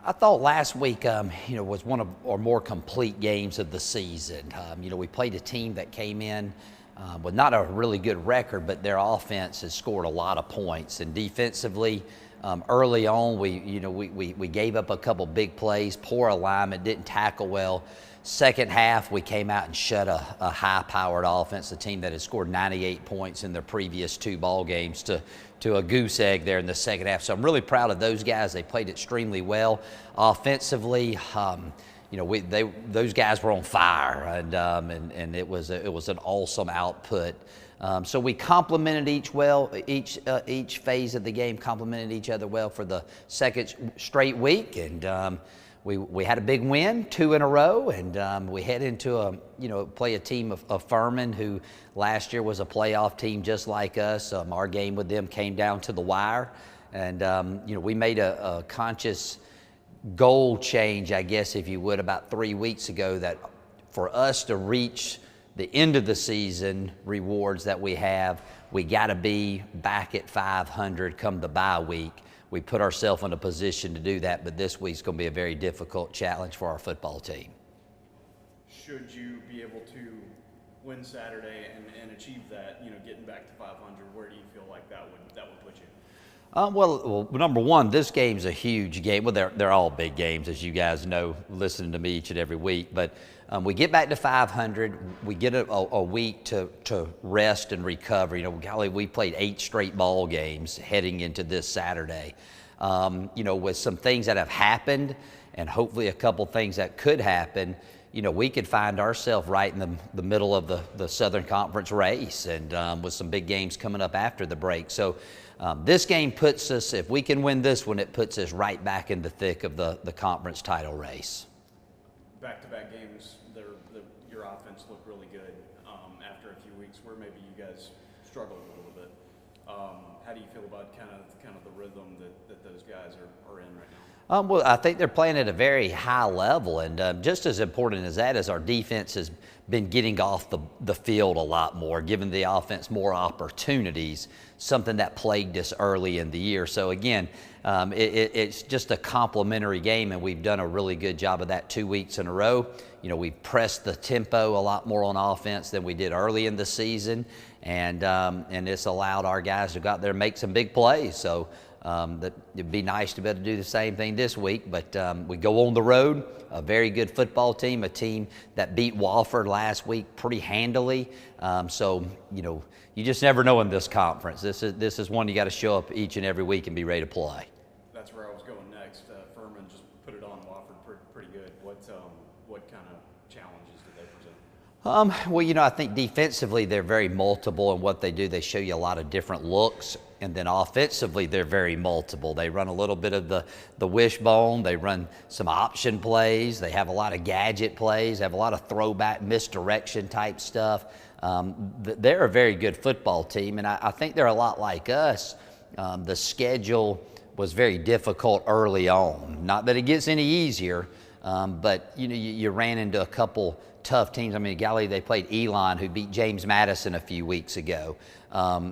I thought last week, was one of our more complete games of the season. We played a team that came in with not a really good record, but their offense has scored a lot of points. And defensively, early on, we gave up a couple big plays, poor alignment, didn't tackle well. Second half, we came out and shut a high-powered offense, a team that had scored 98 points in their previous 2 ball games, to a goose egg there in the second half. So I'm really proud of those guys. They played extremely well. Offensively, those guys were on fire, and it was an awesome output. So we complemented each phase of the game, complemented each other well for the second straight week, and we had a big win, 2 in a row, and we head into play a team of Furman, who last year was a playoff team just like us. Our game with them came down to the wire, and we made a conscious goal change, I guess, if you would, about 3 weeks ago, that for us to reach the end of the season rewards that we have, we got to be back at 500 come the bye week. We put ourselves in a position to do that, but this week's going to be a very difficult challenge for our football team. Should you be able to win Saturday and achieve that, getting back to 500, where do you feel like that would put you? Well, number one, this game's a huge game. Well, they're all big games, as you guys know, listening to me each and every week. But we get back to 500. We get a week to rest and recover. Golly, we played 8 straight ball games heading into this Saturday. With some things that have happened and hopefully a couple things that could happen, we could find ourselves right in the middle of the Southern Conference race, and with some big games coming up after the break. So this game puts us, if we can win this one, it puts us right back in the thick of the conference title race. Back-to-back games, your offense looked really good after a few weeks where maybe you guys struggled a little bit. How do you feel about kind of the rhythm that those guys are in right now? Well, I think they're playing at a very high level, and just as important as that is our defense has been getting off the field a lot more, giving the offense more opportunities, something that plagued us early in the year. So again, it's just a complimentary game, and we've done a really good job of that 2 weeks in a row. We've pressed the tempo a lot more on offense than we did early in the season, and it's allowed our guys to go out there and make some big plays. So that it'd be nice to be able to do the same thing this week, but we go on the road, a very good football team, a team that beat Wofford last week pretty handily. You just never know in this conference. This is one you got to show up each and every week and be ready to play. That's where I was going next. Furman just put it on Wofford pretty good. What kind of challenges did they present? I think defensively they're very multiple in what they do. They show you a lot of different looks. And then offensively, they're very multiple. They run a little bit of the wishbone. They run some option plays. They have a lot of gadget plays. They have a lot of throwback, misdirection type stuff. They're a very good football team, and I think they're a lot like us. The schedule was very difficult early on. Not that it gets any easier, but you ran into a couple tough teams. I mean, golly, they played Elon, who beat James Madison a few weeks ago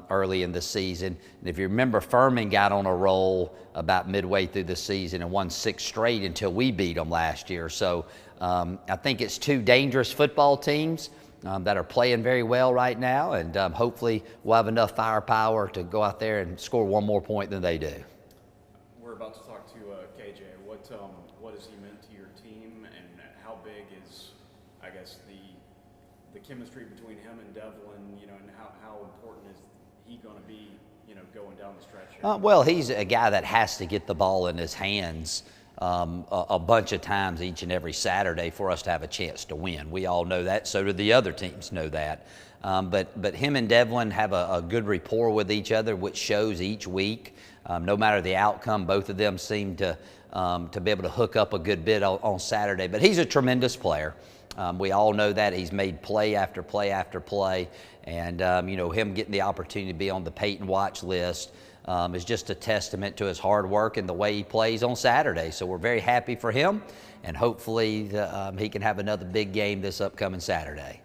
early in the season. And if you remember, Furman got on a roll about midway through the season and won 6 straight until we beat them last year. So I think it's 2 dangerous football teams that are playing very well right now, and hopefully we'll have enough firepower to go out there and score one more point than they do. We're about to talk to KJ. What has he meant to your team, and how big is, I guess, the chemistry between him and Devlin, and how important is he going to be, going down the stretch here? Well, he's a guy that has to get the ball in his hands a bunch of times each and every Saturday for us to have a chance to win. We all know that. So do the other teams know that. But him and Devlin have a good rapport with each other, which shows each week. No matter the outcome, both of them seem to be able to hook up a good bit on Saturday. But he's a tremendous player. We all know that. He's made play after play after play. And, him getting the opportunity to be on the Peyton watch list is just a testament to his hard work and the way he plays on Saturday. So we're very happy for him, and hopefully he can have another big game this upcoming Saturday.